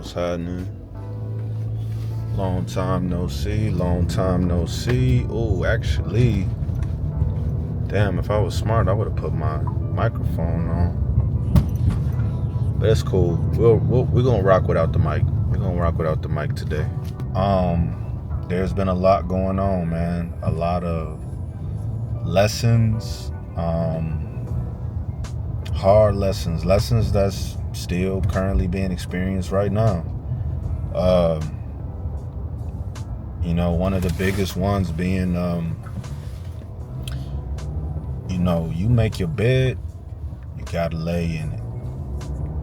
What's happening? Long time no see, long time no see. Oh, actually, damn, if I was smart, I would have put my microphone on. But that's cool. We're gonna rock without the mic. We're gonna rock without the mic today. There's been a lot going on, man. A lot of lessons, hard lessons that's still currently being experienced right now. One of the biggest ones being, you make your bed, you gotta lay in it.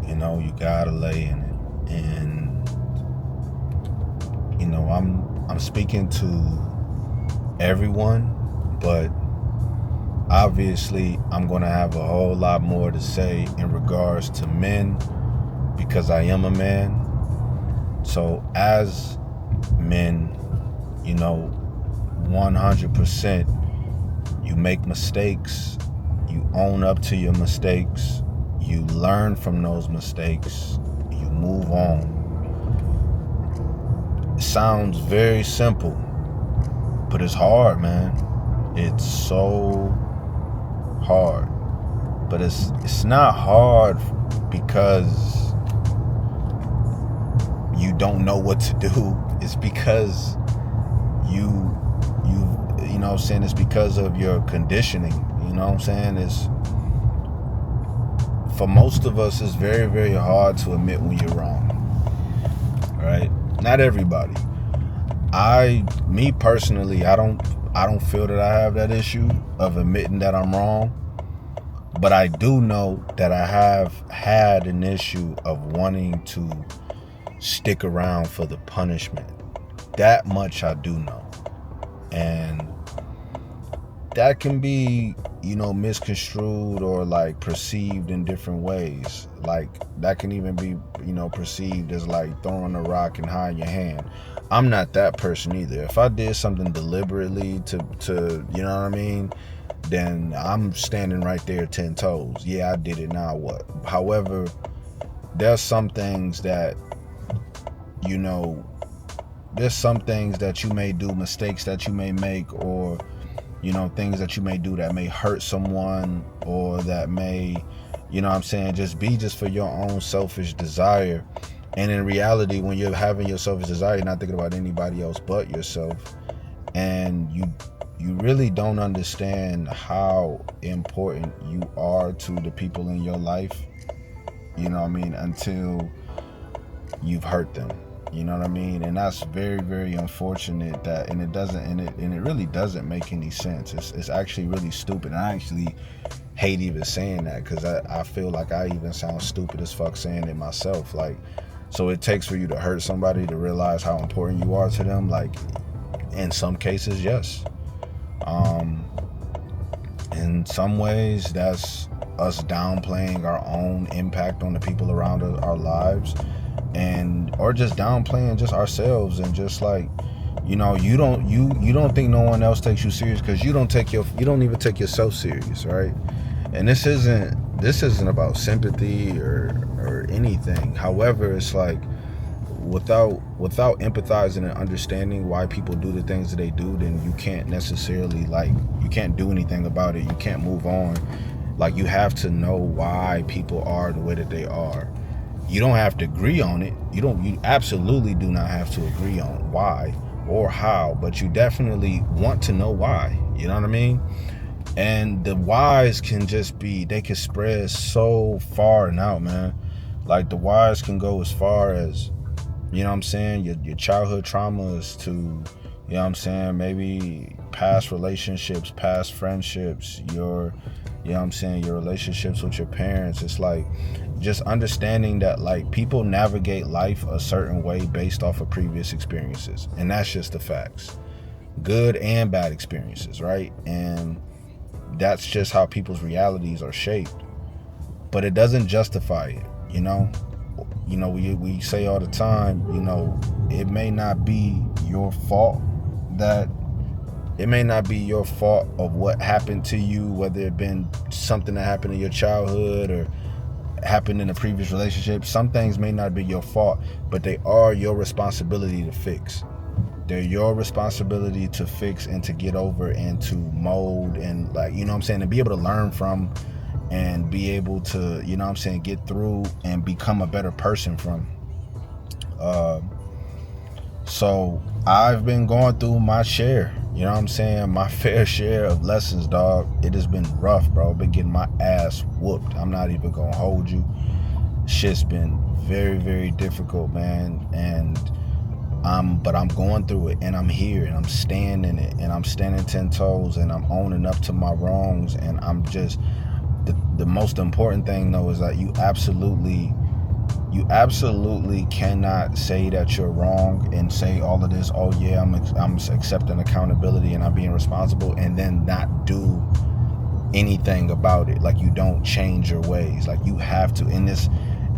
You gotta lay in it. And, I'm speaking to everyone, but obviously I'm gonna have a whole lot more to say in regards to men because I am a man. So as men, 100%, you make mistakes, you own up to your mistakes, you learn from those mistakes, you move on. It sounds very simple, but it's hard, man. It's so hard. But it's not hard because you don't know what to do. It's because it's because of your conditioning. It's, for most of us, it's very, very hard to admit when you're wrong, right? Not everybody. Me personally, I don't feel that I have that issue of admitting that I'm wrong, but I do know that I have had an issue of wanting to stick around for the punishment. That much I do know. And that can be, misconstrued or like perceived in different ways. Like that can even be, perceived as like throwing a rock and hiding your hand. I'm not that person either. If I did something deliberately to then I'm standing right there 10 toes. Yeah, I did it, now what? However, there's some things that, there's some things that you may do, mistakes that you may make, or things that you may do that may hurt someone, or that may, just for your own selfish desire. And in reality, when you're having your selfish desire, you're not thinking about anybody else but yourself. And you really don't understand how important you are to the people in your life, until you've hurt them. And that's very, very unfortunate and it really doesn't make any sense. It's actually really stupid. And I actually hate even saying that because I feel like I even sound stupid as fuck saying it myself. Like, so it takes for you to hurt somebody to realize how important you are to them. Like, in some cases, yes. In some ways, that's us downplaying our own impact on the people around our lives. Or just downplaying just ourselves, and just like, you don't think no one else takes you serious because you don't even take yourself serious, right? And this isn't about sympathy or anything. However, it's like without empathizing and understanding why people do the things that they do, then you can't necessarily, like, you can't do anything about it. You can't move on. Like, you have to know why people are the way that they are. You don't have to agree on it. You absolutely do not have to agree on why or how, but you definitely want to know why. You know what I mean? And the whys can just be, they can spread so far and out, man. Like, the whys can go as far as, your childhood traumas to, maybe past relationships, past friendships, your relationships with your parents. It's like, just understanding that, like, people navigate life a certain way based off of previous experiences. And that's just the facts. Good and bad experiences, right? And that's just how people's realities are shaped. But it doesn't justify it, we say all the time, it may not be your fault of what happened to you, whether it been something that happened in your childhood or happened in a previous relationship. Some things may not be your fault, but they are your responsibility to fix. They're your responsibility to fix and to get over and to mold and, like, you know what I'm saying, and be able to learn from and be able to, you know what I'm saying, get through and become a better person from. So I've been going through my share, you know what I'm saying, my fair share of lessons, dog. It has been rough, bro. I've been getting my ass whooped. I'm not even gonna hold you. Shit's been very, very difficult, man. But I'm going through it, and I'm here, and I'm standing it, and I'm standing 10 toes, and I'm owning up to my wrongs, and I'm just, the most important thing though is that you absolutely cannot say that you're wrong and say all of this, oh yeah, I'm accepting accountability and I'm being responsible, and then not do anything about it. Like, you don't change your ways. Like, you have to in this,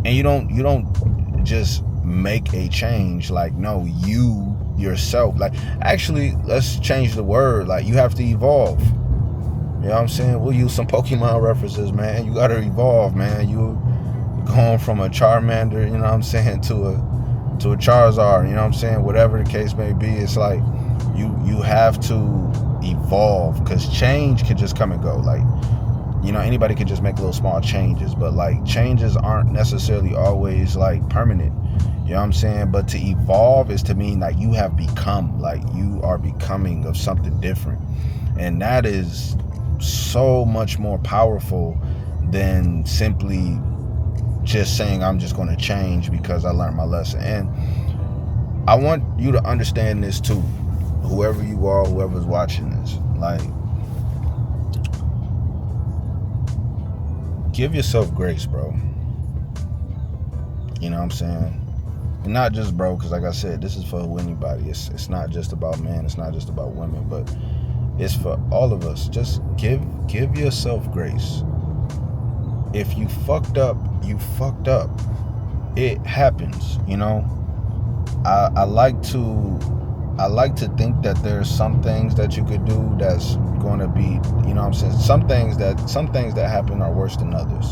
and you don't just make a change. Like, no, you yourself, like, actually, let's change the word. Like, you have to evolve. You know what I'm saying? We'll use some Pokemon references, man. You gotta evolve, man. You're going from a Charmander, you know what I'm saying, to a Charizard, you know what I'm saying? Whatever the case may be, it's like you have to evolve, because change can just come and go. Like, you know, anybody can just make little small changes, but like, changes aren't necessarily always like permanent. You know what I'm saying? But to evolve is to mean like you have become, like you are becoming of something different. And that is so much more powerful than simply just saying I'm just going to change because I learned my lesson. And I want you to understand this too, whoever you are, whoever's watching this. Like, give yourself grace, bro. You know what I'm saying? And not just bro, because like I said, this is for anybody. It's not just about men, it's not just about women, but it's for all of us. Just give yourself grace. If you fucked up, you fucked up. It happens, you know. I like to think that there's some things that you could do that's going to be, you know what I'm saying, some things that happen are worse than others.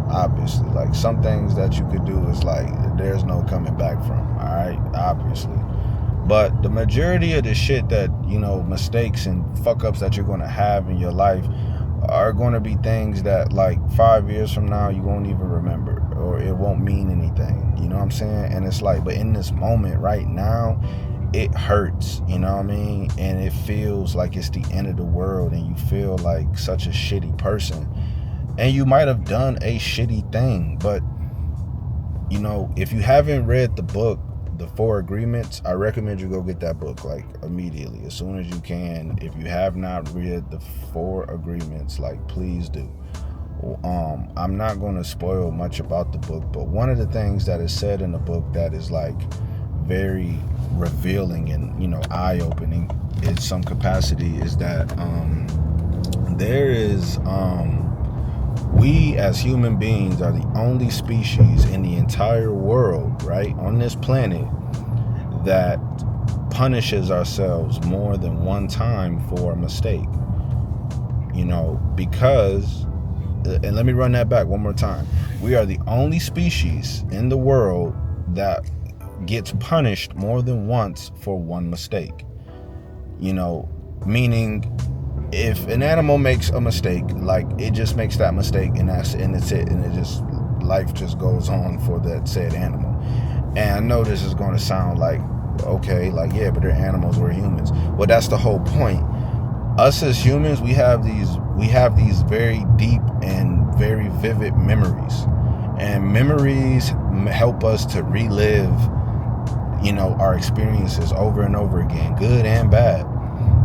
Obviously, like, some things that you could do is like there's no coming back from, all right, obviously. But the majority of the shit that, you know, mistakes and fuck ups that you're going to have in your life are going to be things that, like, 5 years from now you won't even remember, or it won't mean anything, you know what I'm saying? And it's like, but in this moment right now, it hurts, you know what I mean? And it feels like it's the end of the world, and you feel like such a shitty person, and you might have done a shitty thing. But, you know, if you haven't read the book, The 4 Agreements, I recommend you go get that book, like, immediately, as soon as you can. If you have not read The 4 Agreements, like, please do. I'm not going to spoil much about the book, but one of the things that is said in the book that is, like, very revealing and, you know, eye-opening in some capacity is that there is we as human beings are the only species in the entire world, right, on this planet, that punishes ourselves more than one time for a mistake. You know, because, and let me run that back one more time. We are the only species in the world that gets punished more than once for one mistake. You know, meaning, if an animal makes a mistake, like, it just makes that mistake, and it's it, and it just, life just goes on for that said animal. And I know this is going to sound like, okay, like, yeah, but they're animals, we're humans. Well, that's the whole point. Us as humans, we have these very deep and very vivid memories, and memories help us to relive, you know, our experiences over and over again, good and bad.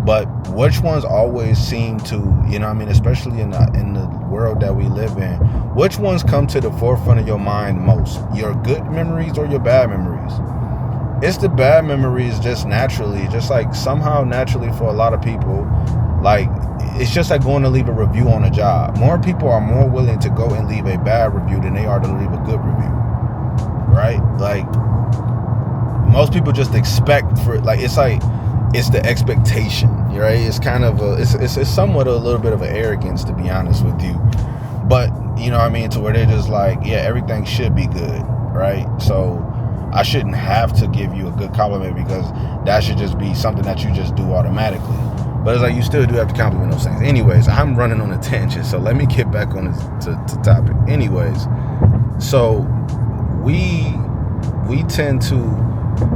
But which ones always seem to, you know what I mean, especially in the world that we live in, which ones come to the forefront of your mind most? Your good memories or your bad memories? It's the bad memories, just naturally, just like somehow naturally for a lot of people. Like, it's just like going to leave a review on a job. More people are more willing to go and leave a bad review than they are to leave a good review, right? Like, most people just expect for, like, it's the expectation, right? It's kind of it's somewhat a little bit of an arrogance, to be honest with you. But you know what I mean, to where they're just like, yeah, everything should be good, right? So I shouldn't have to give you a good compliment because that should just be something that you just do automatically. But it's like you still do have to compliment those things. Anyways, I'm running on a tangent, so let me get back on this to topic. Anyways, so we tend to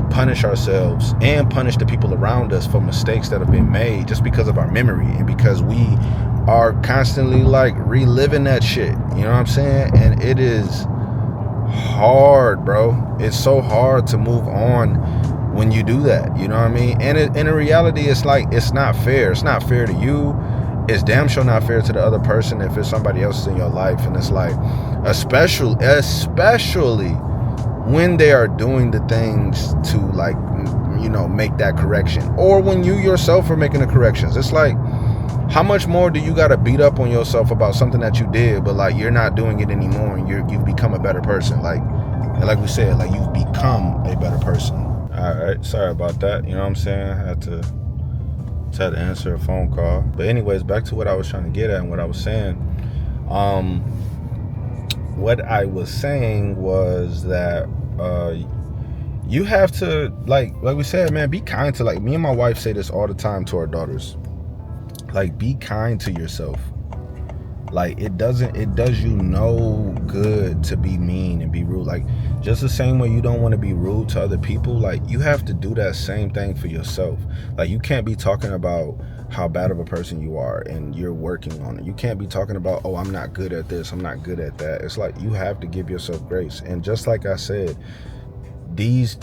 punish ourselves and punish the people around us for mistakes that have been made just because of our memory and because we are constantly like reliving that shit. You know what I'm saying? And it is hard, bro. It's so hard to move on when you do that. You know what I mean? And in reality, it's like, it's not fair. It's not fair to you. It's damn sure not fair to the other person if it's somebody else in your life. And it's like, especially when they are doing the things to, like, you know, make that correction, or when you yourself are making the corrections. It's like, how much more do you got to beat up on yourself about something that you did, but like you're not doing it anymore and you've become a better person? Like we said, like you've become a better person. All right, sorry about that. You know what I'm saying? I had to answer a phone call. But anyways, back to what I was trying to get at and what I was saying. What I was saying was that you have to, like we said, man, be kind to, like, me and my wife say this all the time to our daughters. Like, be kind to yourself. Like, it does you no good to be mean and be rude. Like, just the same way you don't want to be rude to other people, like, you have to do that same thing for yourself. Like, you can't be talking about how bad of a person you are and you're working on it. You can't be talking about, oh, I'm not good at this, I'm not good at that. It's like, you have to give yourself grace. And just like I said,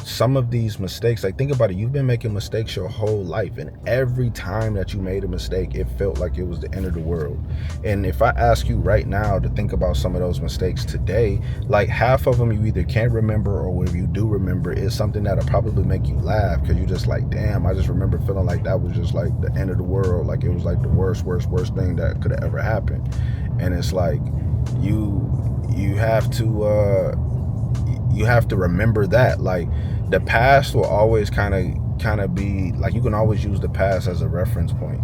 some of these mistakes, like, think about it, you've been making mistakes your whole life, and every time that you made a mistake, it felt like it was the end of the world. And if I ask you right now to think about some of those mistakes today, like, half of them you either can't remember, or if you do remember, it's something that'll probably make you laugh, because you're just like, damn, I just remember feeling like that was just like the end of the world, like it was like the worst thing that could have ever happened. And it's like, you have to remember that, like, the past will always kind of be like, you can always use the past as a reference point.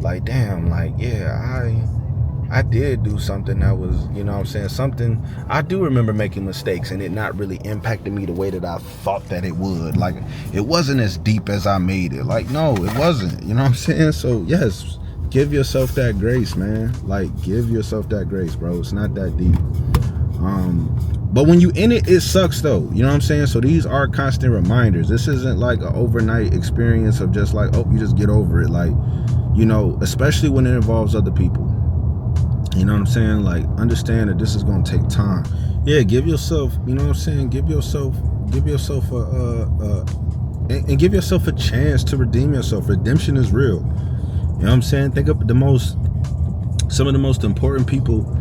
Like, damn, like, yeah, I did do something that was, you know what I'm saying, something, I do remember making mistakes and it not really impacting me the way that I thought that it would. Like, it wasn't as deep as I made it. Like, no, it wasn't, you know what I'm saying? So yes, give yourself that grace, man. Like, give yourself that grace, bro. It's not that deep. But when you in it, it sucks though. You know what I'm saying? So these are constant reminders. This isn't like an overnight experience of just like, oh, you just get over it. Like, you know, especially when it involves other people. You know what I'm saying? Like, understand that this is going to take time. Yeah, give yourself, you know what I'm saying? Give yourself and give yourself a chance to redeem yourself. Redemption is real. You know what I'm saying? Think of some of the most important people,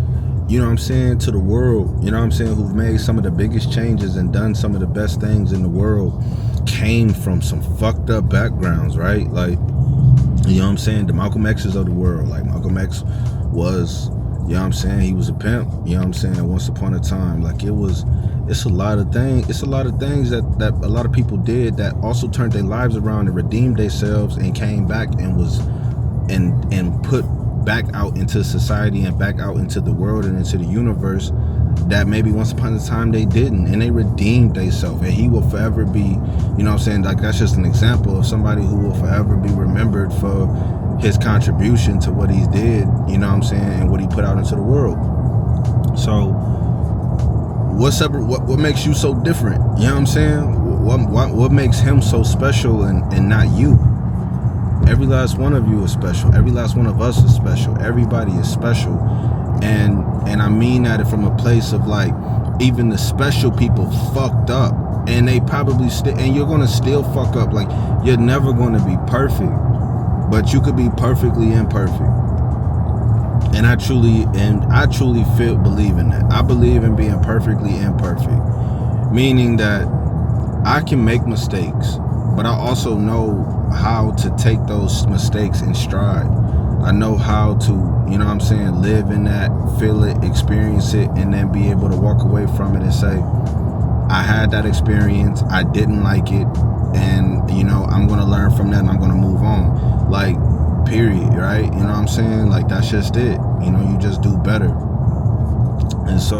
you know what I'm saying, to the world, you know what I'm saying, who've made some of the biggest changes and done some of the best things in the world, came from some fucked up backgrounds, right? Like, you know what I'm saying, the Malcolm X's of the world. Like, Malcolm X was, you know what I'm saying, he was a pimp, you know what I'm saying, once upon a time. Like, it's a lot of things that a lot of people did that also turned their lives around and redeemed themselves and came back and was and put back out into society and back out into the world and into the universe that maybe once upon a time they didn't, and they redeemed themselves. And he will forever be, you know what I'm saying, like, that's just an example of somebody who will forever be remembered for his contribution to what he did, you know what I'm saying, and what he put out into the world. So what makes you so different? You know what I'm saying? What makes him so special and not you? Every last one of you is special. Every last one of us is special. Everybody is special. And I mean that from a place of, like, even the special people fucked up. And they probably and you're gonna still fuck up. Like, you're never gonna be perfect, but you could be perfectly imperfect. And I truly believe in that. I believe in being perfectly imperfect. Meaning that I can make mistakes, but I also know how to take those mistakes in stride. I know how to, you know what I'm saying, live in that, feel it, experience it, and then be able to walk away from it and say, I had that experience, I didn't like it, and, you know, I'm going to learn from that and I'm going to move on. Like, period, right? You know what I'm saying? Like, that's just it. You know, you just do better. And so,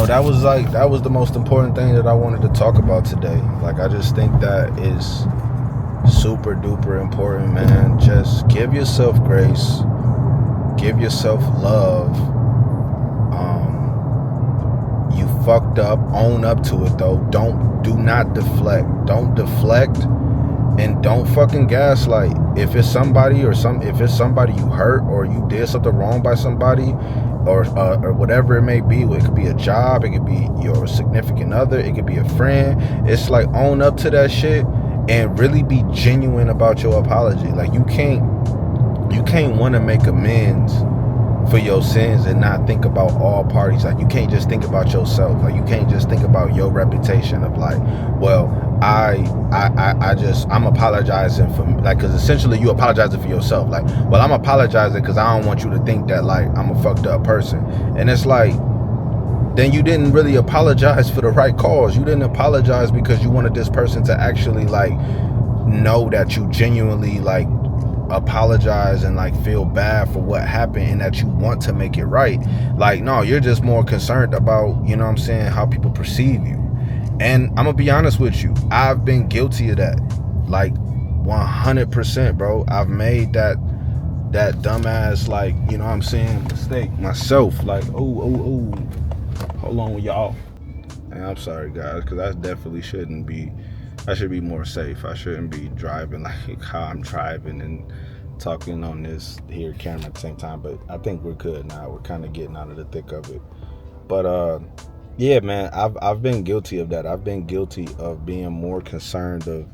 that was the most important thing that I wanted to talk about today. Like, I just think that is super duper important, man. Just give yourself grace, give yourself love. You fucked up, own up to it though. Do not deflect. Don't deflect, and don't fucking gaslight. If it's somebody you hurt, or you did something wrong by somebody, or whatever it may be. It could be a job, it could be your significant other, it could be a friend. It's like, own up to that shit and really be genuine about your apology. Like, you can't want to make amends for your sins and not think about all parties. Like, you can't just think about yourself. Like, you can't just think about your reputation of like, well, I'm apologizing for, like, because essentially you apologizing for yourself. Like, well, I'm apologizing because I don't want you to think that like I'm a fucked up person. And it's like, then you didn't really apologize for the right cause. You didn't apologize because you wanted this person to actually like know that you genuinely like apologize and like feel bad for what happened, and that you want to make it right. Like, no, you're just more concerned about, how people perceive you. And I'm gonna be honest with you, I've been guilty of that, like 100%, bro. I've made that dumbass, like, mistake myself. Like, oh, hold on, y'all. And I'm sorry, guys, because I definitely shouldn't be. I should be more safe. I shouldn't be driving like how I'm driving and talking on this here camera at the same time. But I think we're good now. We're kind of getting out of the thick of it. But yeah, man, I've been guilty of that. I've been guilty of being more concerned of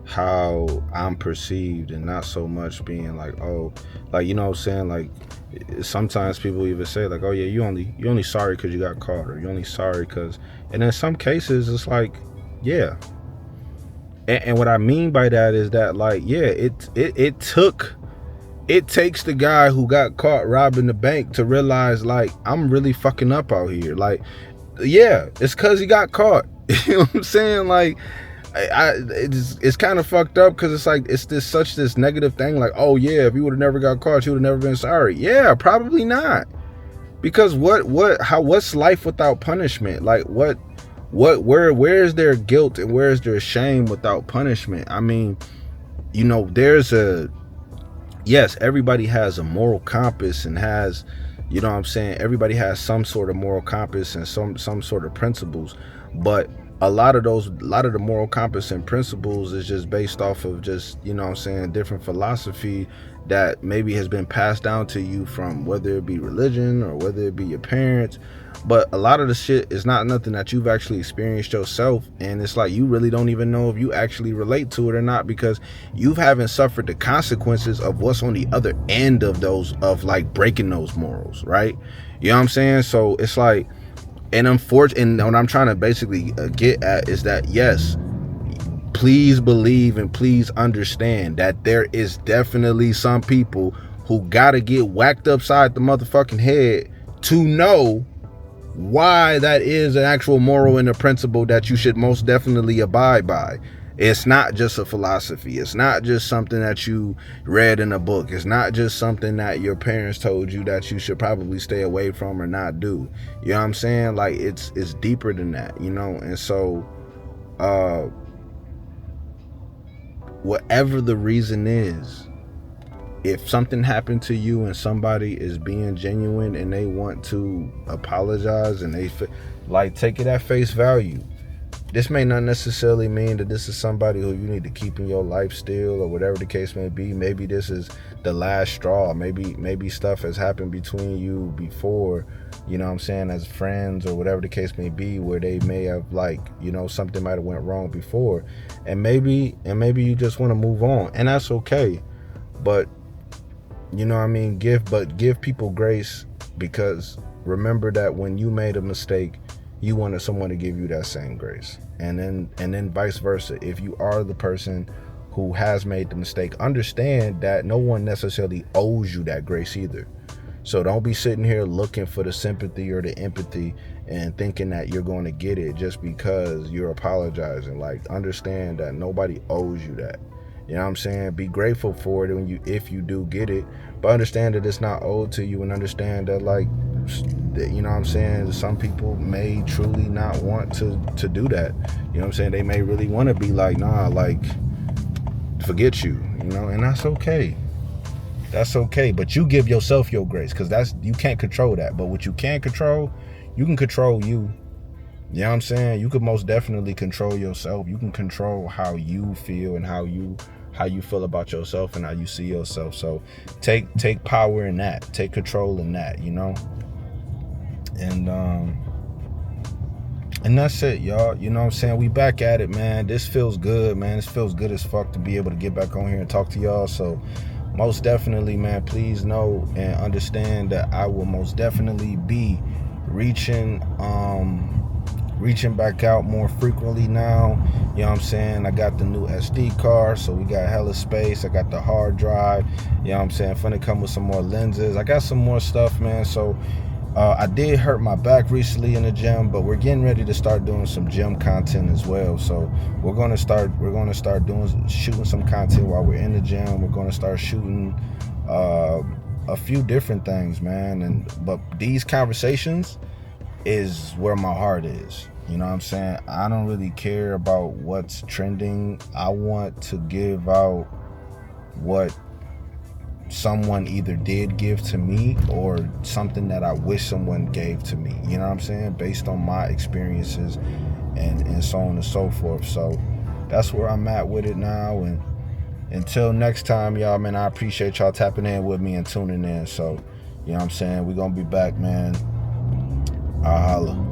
how I'm perceived, and not so much being like, oh, like, what I'm saying, like, sometimes people even say like, oh yeah, you only sorry because you got caught, or you only sorry because, and in some cases it's like, yeah. And what I mean by that is that, like, yeah, it takes the guy who got caught robbing the bank to realize, like, I'm really fucking up out here. Like, yeah, it's because he got caught. You know what I'm saying? Like, it's kind of fucked up, because it's like, it's this negative thing. Like, oh yeah, if you would have never got caught, you would have never been sorry. Yeah, probably not. Because what's life without punishment? Like, where is their guilt and where is their shame without punishment? I mean, yes, everybody has a moral compass and has, everybody has some sort of moral compass and some sort of principles. But a lot of the moral compass and principles is just based off of just, different philosophy that maybe has been passed down to you from, whether it be religion or whether it be your parents. But a lot of the shit is not nothing that you've actually experienced yourself, and it's like, you really don't even know if you actually relate to it or not, because you haven't suffered the consequences of what's on the other end of those, of like breaking those morals, right? You know what I'm saying? So it's like, and unfortunately, what I'm trying to basically get at is that, yes, please believe and please understand that there is definitely some people who gotta get whacked upside the motherfucking head to know why that is an actual moral and a principle that you should most definitely abide by. It's not just a philosophy. It's not just something that you read in a book. It's not just something that your parents told you that you should probably stay away from or not do. You know what I'm saying? Like, it's deeper than that, And so, whatever the reason is, if something happened to you and somebody is being genuine and they want to apologize and they like, take it at face value. This may not necessarily mean that this is somebody who you need to keep in your life still, or whatever the case may be. Maybe this is the last straw. Maybe stuff has happened between you before, as friends or whatever the case may be, where they may have, like, something might have went wrong before, and maybe you just want to move on, and that's okay. But give people grace, because remember that when you made a mistake, you wanted someone to give you that same grace, and then vice versa. If you are the person who has made the mistake, understand that no one necessarily owes you that grace either. So don't be sitting here looking for the sympathy or the empathy and thinking that you're going to get it just because you're apologizing. Like, understand that nobody owes you that. You know what I'm saying? Be grateful for it if you do get it, but understand that it's not owed to you, and understand that, like, You know what I'm saying? Some people may truly not want to do that. You know what I'm saying? They may really want to be like, nah, like, forget you, you know, and that's okay. That's okay. But you give yourself your grace, because you can't control that. But what you can control, you can control you. You know what I'm saying? You could most definitely control yourself. You can control how you feel and how you feel about yourself and how you see yourself. So take power in that. Take control in that, you know? And that's it, y'all. You know what I'm saying? We back at it, man. This feels good, man. This feels good as fuck to be able to get back on here and talk to y'all. So most definitely, man, please know and understand that I will most definitely be reaching back out more frequently now. You know what I'm saying? I got the new SD card, so we got hella space. I got the hard drive. You know what I'm saying? Finna come with some more lenses. I got some more stuff, man. So I did hurt my back recently in the gym, but we're getting ready to start doing some gym content as well. So we're gonna start shooting some content while we're in the gym. We're gonna start shooting a few different things, man. But these conversations is where my heart is. You know what I'm saying? I don't really care about what's trending. I want to give out what someone either did give to me or something that I wish someone gave to me. You know what I'm saying? Based on my experiences and so on and so forth. So that's where I'm at with it now. And until next time, y'all, man, I appreciate y'all tapping in with me and tuning in. So, you know what I'm saying? We're going to be back, man. I'll holla.